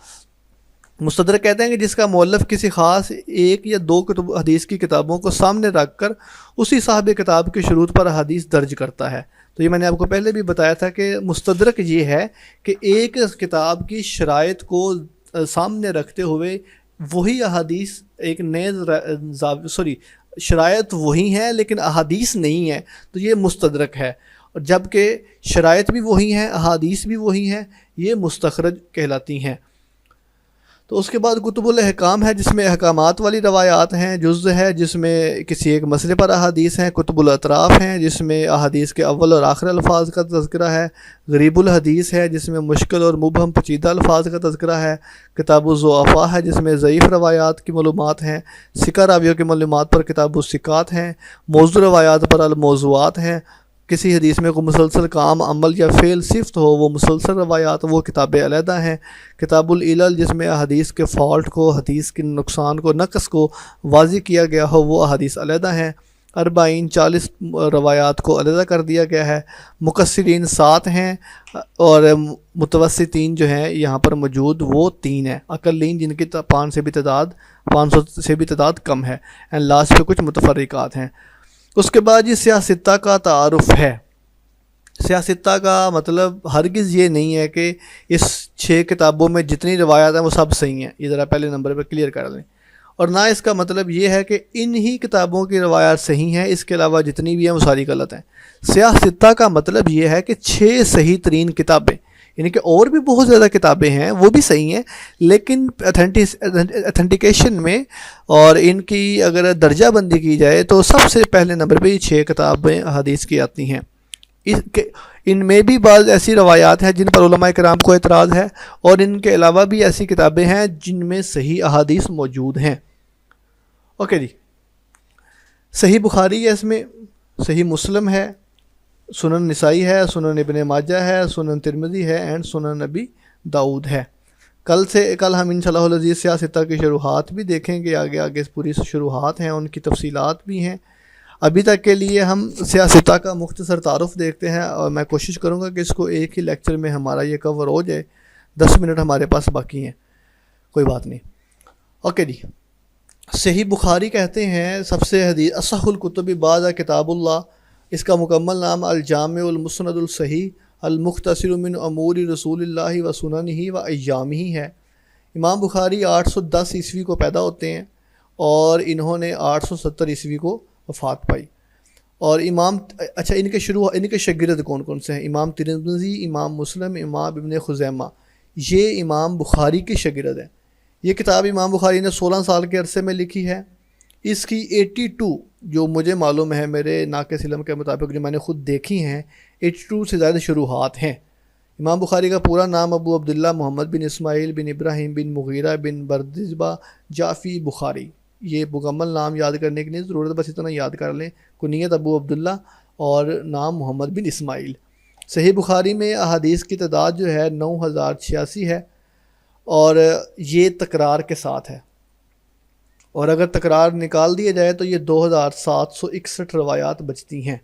کہتے ہیں کہ جس کا مؤلف کسی خاص 1 یا 2 حدیث کی کتابوں کو سامنے رکھ کر اسی صاحب کتاب کی شروط پر حدیث درج کرتا ہے. تو یہ میں نے آپ کو پہلے بھی بتایا تھا کہ مستدرک یہ ہے کہ ایک کتاب کی شرائط کو سامنے رکھتے ہوئے وہی احادیث ایک نئے شرائط وہی ہیں لیکن احادیث نہیں ہے, تو یہ مستدرک ہے. اور جبکہ شرائط بھی وہی ہیں, احادیث بھی وہی ہیں, یہ مستخرج کہلاتی ہیں. تو اس کے بعد کتب الاحکام ہے جس میں احکامات والی روایات ہیں. جز ہے جس میں کسی ایک مسئلے پر احادیث ہیں. کتب الاطراف ہیں جس میں احادیث کے اول اور آخر الفاظ کا تذکرہ ہے. غریب الحدیث ہے جس میں مشکل اور مبہم پیچیدہ الفاظ کا تذکرہ ہے. کتاب الضعفاء ہے جس میں ضعیف روایات کی معلومات ہیں. ثقہ راویوں کی معلومات پر کتاب الثقات ہیں. موضوع روایات پر الموضوعات ہیں. کسی حدیث میں کوئی مسلسل کام, عمل یا فعل صفت ہو وہ مسلسل روایات, وہ کتابیں علیحدہ ہیں. کتاب العلل جس میں حدیث کے فالٹ کو, حدیث کے نقصان کو, نقص کو واضح کیا گیا ہو وہ حدیث علیحدہ ہیں. 40 روایات کو علیحدہ کر دیا گیا ہے. مقصرین 7 ہیں اور متوسطین جو ہیں یہاں پر موجود وہ 3 ہیں. اقلین جن کی 500 سے بھی تعداد کم ہے. اینڈ لاسٹ پہ کچھ متفرقات ہیں. اس کے بعد یہ سیاہ ستہ کا تعارف ہے. سیاہ ستہ کا مطلب ہرگز یہ نہیں ہے کہ اس 6 کتابوں میں جتنی روایات ہیں وہ سب صحیح ہیں, یہ ذرا پہلے نمبر پہ کلیئر کر لیں. اور نہ اس کا مطلب یہ ہے کہ انہی کتابوں کی روایات صحیح ہیں, اس کے علاوہ جتنی بھی ہیں وہ ساری غلط ہیں. سیاہ ستہ کا مطلب یہ ہے کہ 6 صحیح ترین کتابیں, یعنی کہ اور بھی بہت زیادہ کتابیں ہیں وہ بھی صحیح ہیں لیکن اتھینٹیکیشن میں اور ان کی اگر درجہ بندی کی جائے تو سب سے پہلے نمبر پہ یہ 6 کتابیں حدیث کی آتی ہیں. ان میں بھی بعض ایسی روایات ہیں جن پر علماء کرام کو اعتراض ہے, اور ان کے علاوہ بھی ایسی کتابیں ہیں جن میں صحیح احادیث موجود ہیں. اوکے جی. صحیح بخاری ہے, اس میں صحیح مسلم ہے, سنن نسائی ہے, سنن ابن ماجہ ہے, سنن ترمذی ہے اینڈ سنن نبی داؤد ہے. کل ہم انشاءاللہ العزیز سیاہ ستہ کی شروحات بھی دیکھیں گے. آگے پوری شروحات ہیں, ان کی تفصیلات بھی ہیں. ابھی تک کے لیے ہم سیاہ ستہ کا مختصر تعارف دیکھتے ہیں, اور میں کوشش کروں گا کہ اس کو ایک ہی لیکچر میں ہمارا یہ کور ہو جائے. 10 منٹ ہمارے پاس باقی ہیں, کوئی بات نہیں. اوکے جی. صحیح بخاری کہتے ہیں سب سے حدیث اصح الکتب بعد کتاب اللہ. اس کا مکمل نام الجامع المسند الصحیح المختصر من امور رسول اللہ و سننہ و ایامہ ہے. امام بخاری 810 عیسوی کو پیدا ہوتے ہیں اور انہوں نے 870 عیسوی کو وفات پائی. اور ان کے شاگرد کون کون سے ہیں؟ امام ترمذی, امام مسلم, امام ابن خزیمہ. یہ امام بخاری کے شاگرد ہیں۔ یہ کتاب امام بخاری نے 16 سال کے عرصے میں لکھی ہے۔ اس کی 82 جو مجھے معلوم ہے، میرے ناقص علم کے مطابق جو میں نے خود دیکھی ہیں، 82 سے زیادہ شروحات ہیں۔ امام بخاری کا پورا نام ابو عبداللہ محمد بن اسماعیل بن ابراہیم بن مغیرہ بن بردزبہ جعفی بخاری۔ یہ مکمل نام یاد کرنے کی نہیں ضرورت، بس اتنا یاد کر لیں، کنیت ابو عبداللہ اور نام محمد بن اسماعیل۔ صحیح بخاری میں احادیث کی تعداد جو ہے 9086 ہے، اور یہ تکرار کے ساتھ ہے، اور اگر تکرار نکال دیا جائے تو یہ 2761 روایات بچتی ہیں۔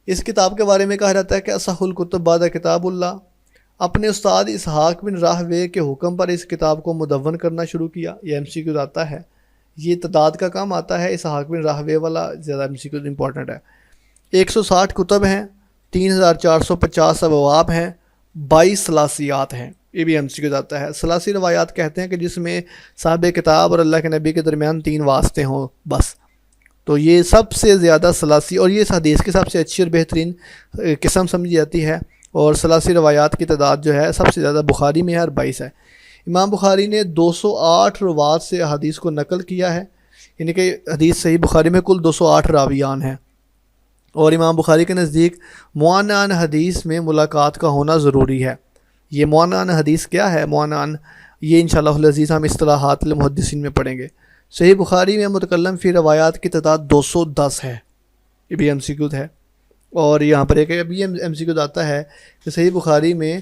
اس کتاب کے بارے میں کہا جاتا ہے کہ اصح الکتب بعد کتاب اللہ۔ اپنے استاد اسحاق بن راہوے کے حکم پر اس کتاب کو مدون کرنا شروع کیا۔ یہ MCQ آتا ہے، یہ تعداد کا کام آتا ہے، اسحاق بن راہوے والا زیادہ MCQ امپورٹنٹ ہے۔ 160 کتب ہیں، 3450 ابواب ہیں، 22 ثلاثیات ہیں۔ یہ بھی MCQ آتا ہے۔ ثلاثی روایات کہتے ہیں کہ جس میں صاحب کتاب اور اللہ کے نبی کے درمیان 3 واسطے ہوں بس، تو یہ سب سے زیادہ ثلاثی، اور یہ اس حدیث کی سب سے اچھی اور بہترین قسم سمجھی جاتی ہے، اور ثلاثی روایات کی تعداد جو ہے سب سے زیادہ بخاری میں ہے اور 22 ہے۔ امام بخاری نے 208 روات سے حدیث کو نقل کیا ہے، یعنی کہ حدیث صحیح بخاری میں کل 208 راویان ہیں، اور امام بخاری کے نزدیک معانعان حدیث میں ملاقات کا ہونا ضروری ہے۔ یہ معانعان حدیث کیا ہے؟ معانعان یہ انشاءاللہ العزیز ہم اصطلاحات المحدثین میں پڑھیں گے۔ صحیح بخاری میں متکلم فی روایات کی تعداد 210 ہے، یہ بھی MCQ ہے۔ اور یہاں پر ایک ابھی MCQ آتا ہے کہ صحیح بخاری میں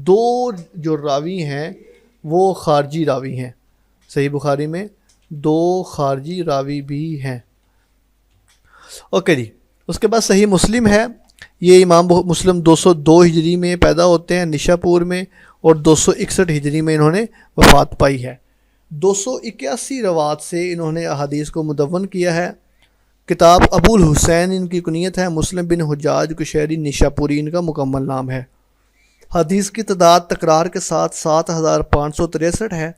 2 جو راوی ہیں وہ خارجی راوی ہیں۔ صحیح بخاری میں 2 خارجی راوی بھی ہیں۔ اوکے جی، اس کے بعد صحیح مسلم ہے۔ یہ امام مسلم 202 ہجری میں پیدا ہوتے ہیں نشا پور میں، اور 261 ہجری میں انہوں نے وفات پائی ہے۔ 281 روات سے انہوں نے احادیث کو مدون کیا ہے۔ کتاب ابو الحسین ان کی کنیت ہے، مسلم بن حجاج قشیری نشا پوری ان کا مکمل نام ہے۔ حدیث کی تعداد تکرار کے ساتھ 7563 ہے،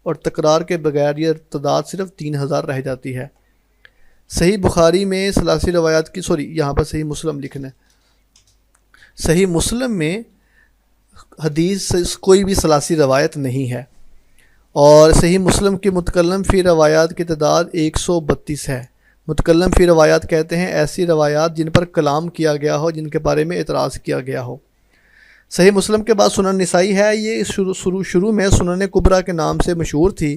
اور تکرار کے بغیر یہ تعداد صرف 3000 رہ جاتی ہے۔ صحیح بخاری میں ثلاثی روایات کی یہاں پر صحیح مسلم لکھنا ہے۔ صحیح مسلم میں حدیث کوئی بھی ثلاثی روایت نہیں ہے، اور صحیح مسلم کی متکلم فی روایات کی تعداد 132 ہے۔ متکلم فی روایات کہتے ہیں ایسی روایات جن پر کلام کیا گیا ہو، جن کے بارے میں اعتراض کیا گیا ہو۔ صحیح مسلم کے بعد سنن نسائی ہے۔ یہ شروع میں سنن کبریٰ کے نام سے مشہور تھی،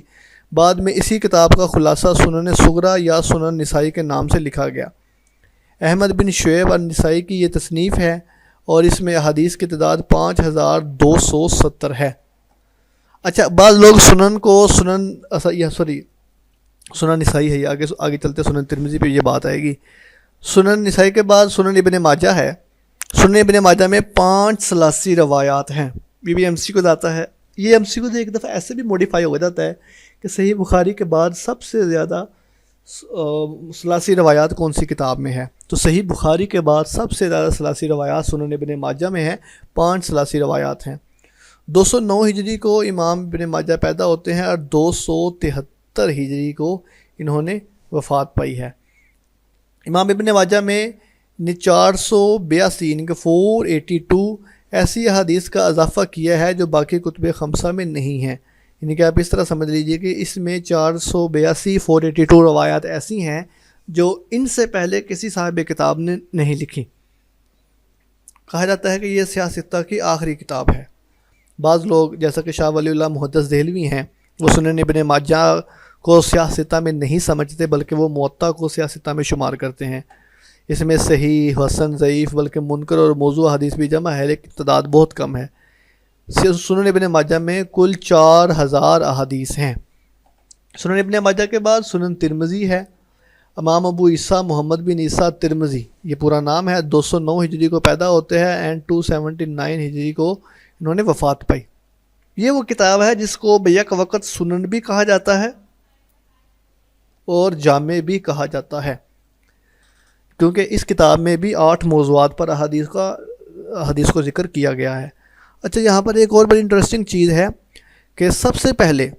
بعد میں اسی کتاب کا خلاصہ سنن صغریٰ یا سنن نسائی کے نام سے لکھا گیا۔ احمد بن شعیب النسائی کی یہ تصنیف ہے، اور اس میں احادیث کی تعداد 5270 ہے۔ اچھا، بعض لوگ سنن کو سنن نسائی ہے، یہ آگے چلتے سنن ترمذی پہ یہ بات آئے گی۔ سنن نسائی کے بعد سنن ابن ماجہ ہے۔ سنن ابن ماجہ میں 5 ثلاثی روایات ہیں۔ یہ بھی MCQ آتا ہے۔ یہ MCQ ایک دفعہ ایسے بھی موڈیفائی ہو جاتا ہے کہ صحیح بخاری کے بعد سب سے زیادہ ثلاثی روایات کون سی کتاب میں ہے، تو صحیح بخاری کے بعد سب سے زیادہ ثلاثی روایات سنن ابن ماجہ میں ہیں، 5 ثلاثی روایات ہیں۔ 209 ہجری کو امام ابن ماجہ پیدا ہوتے ہیں، اور 273 ہجری کو انہوں نے وفات پائی ہے۔ امام ابن ماجہ میں 482 482 ایسی احادیث کا اضافہ کیا ہے جو باقی کتب خمسہ میں نہیں ہیں، یعنی کہ آپ اس طرح سمجھ لیجئے کہ اس میں 482 482 روایات ایسی ہیں جو ان سے پہلے کسی صاحب کتاب نے نہیں لکھی۔ کہا جاتا ہے کہ یہ سیاہ ستہ کی آخری کتاب ہے۔ بعض لوگ جیسا کہ شاہ ولی اللہ محدث دہلوی ہیں، وہ سنن ابن ماجہ کو سیاہ ستہ میں نہیں سمجھتے، بلکہ وہ موطا کو سیاہ ستہ میں شمار کرتے ہیں۔ اس میں صحیح، حسن، ضعیف بلکہ منکر اور موضوع حدیث بھی جمع ہے، لیکن تعداد بہت کم ہے۔ سنن ابن ماجہ میں کل 4000 احادیث ہیں۔ سنن ابن ماجہ کے بعد سنن ترمذی ہے۔ امام ابو عیسیٰ محمد بن عیسیٰ ترمذی یہ پورا نام ہے، 209 ہجری کو پیدا ہوتے ہیں، اینڈ 279 ہجری کو انہوں نے وفات پائی۔ یہ وہ کتاب ہے جس کو بیک وقت سنن بھی کہا جاتا ہے اور جامع بھی کہا جاتا ہے، کیونکہ اس کتاب میں بھی 8 موضوعات پر حدیث کو ذکر کیا گیا ہے۔ اچھا، یہاں پر ایک اور بڑی انٹرسٹنگ چیز ہے کہ سب سے پہلے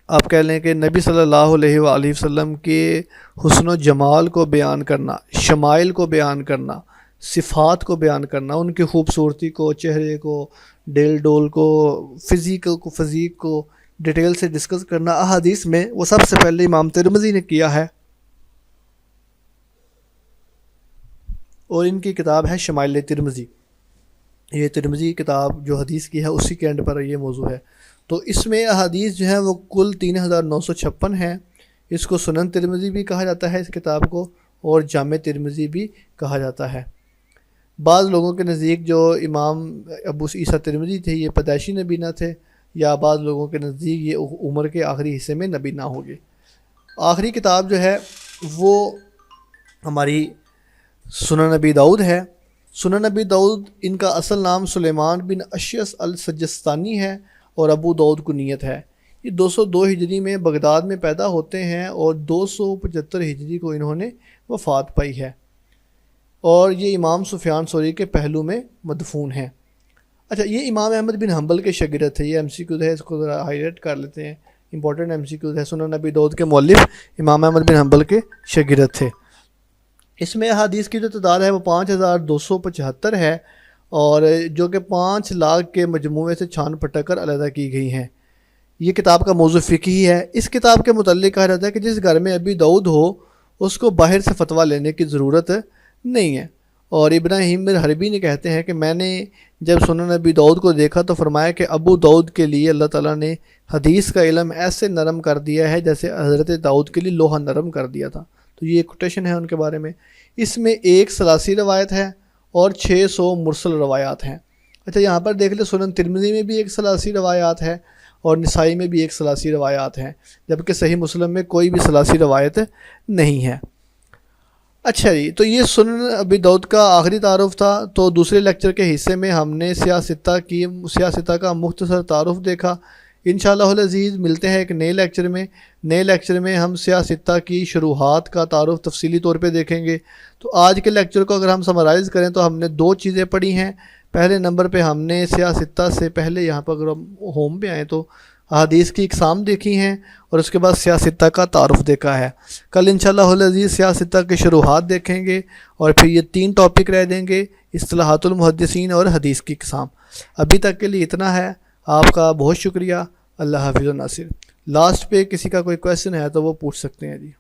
آپ کہہ لیں کہ نبی صلی اللہ علیہ وآلہ وسلم کے حسن و جمال کو بیان کرنا، شمائل کو بیان کرنا، صفات کو بیان کرنا، ان کی خوبصورتی کو، چہرے کو، ڈیل ڈول کو، فزیک کو ڈیٹیل سے ڈسکس کرنا احادیث میں وہ سب سے پہلے امام ترمذی نے کیا ہے، اور ان کی کتاب ہے شمائل ترمذی۔ یہ ترمذی کتاب جو حدیث کی ہے اسی کے اینڈ پر یہ موضوع ہے۔ تو اس میں احادیث جو ہیں وہ کل 3956 ہیں۔ اس کو سنن ترمذی بھی کہا جاتا ہے اس کتاب کو، اور جامع ترمذی بھی کہا جاتا ہے۔ بعض لوگوں کے نزدیک جو امام ابو عیسیٰ ترمذی تھے یہ پیدائشی نبینہ تھے، یا بعض لوگوں کے نزدیک یہ عمر کے آخری حصے میں نبینہ ہو گئے۔ آخری کتاب جو ہے وہ ہماری سنن نبی داؤد ہے۔ سنن نبی داؤد، ان کا اصل نام سلیمان بن اشعث السجستانی ہے اور ابو داؤد کنیت ہے۔ یہ 202 ہجری میں بغداد میں پیدا ہوتے ہیں اور 275 ہجری کو انہوں نے وفات پائی ہے، اور یہ امام سفیان ثوری کے پہلو میں مدفون ہیں۔ اچھا، یہ امام احمد بن حنبل کے شاگرد تھے۔ یہ ایم سی کیو ہے، اس کو ذرا ہائی لائٹ کر لیتے ہیں، امپورٹنٹ ایم سی کیو ہے۔ سنن نبی داؤد کے مؤلف امام احمد بن حنبل کے شاگرد تھے۔ اس میں احادیث کی جو تعداد ہے وہ 5275 ہے، اور جو کہ 5 لاکھ کے مجموعے سے چھان پھٹک کر علیحدہ کی گئی ہیں۔ یہ کتاب کا موضوع فقہی ہے۔ اس کتاب کے متعلق کہا جاتا ہے کہ جس گھر میں ابی داؤد ہو اس کو باہر سے فتویٰ لینے کی ضرورت نہیں ہے۔ اور ابراہیم بن حربی نے کہتے ہیں کہ میں نے جب سنن نبی داؤد کو دیکھا تو فرمایا کہ ابو داؤد کے لیے اللہ تعالیٰ نے حدیث کا علم ایسے نرم کر دیا ہے جیسے حضرت داؤد کے لیے لوہا نرم کر دیا تھا۔ تو یہ کوٹیشن ہے ان کے بارے میں۔ اس میں 1 ثلاثی روایت ہے اور 600 مرسل روایات ہیں۔ اچھا، یہاں پر دیکھ لیں، سنن ترمذی میں بھی 1 ثلاثی روایات ہے اور نسائی میں بھی 1 ثلاثی روایات ہیں، جبکہ صحیح مسلم میں کوئی بھی ثلاثی روایت نہیں ہے۔ اچھا جی، تو یہ سنن ابی داؤد کا آخری تعارف تھا۔ تو دوسرے لیکچر کے حصے میں ہم نے سیاستہ کا مختصر تعارف دیکھا۔ انشاءاللہ العزیز ملتے ہیں ایک نئے لیکچر میں ہم سیاستہ کی شروحات کا تعارف تفصیلی طور پہ دیکھیں گے۔ تو آج کے لیکچر کو اگر ہم سمرائز کریں تو ہم نے 2 چیزیں پڑھی ہیں۔ پہلے نمبر پہ ہم نے سیاستہ سے پہلے، یہاں پر اگر ہم ہوم پہ آئیں تو احادیث کی اقسام دیکھی ہیں، اور اس کے بعد سیاستہ کا تعارف دیکھا ہے۔ کل انشاءاللہ العزیز سیاستہ کے شروحات دیکھیں گے، اور پھر یہ 3 ٹاپک رہ دیں گے، اصطلاحات المحدثین اور حدیث کی اقسام۔ ابھی تک کے لیے اتنا ہے۔ آپ کا بہت شکریہ۔ اللہ حافظ و ناصر۔ لاسٹ پہ کسی کا کوئی کویسچن ہے تو وہ پوچھ سکتے ہیں جی۔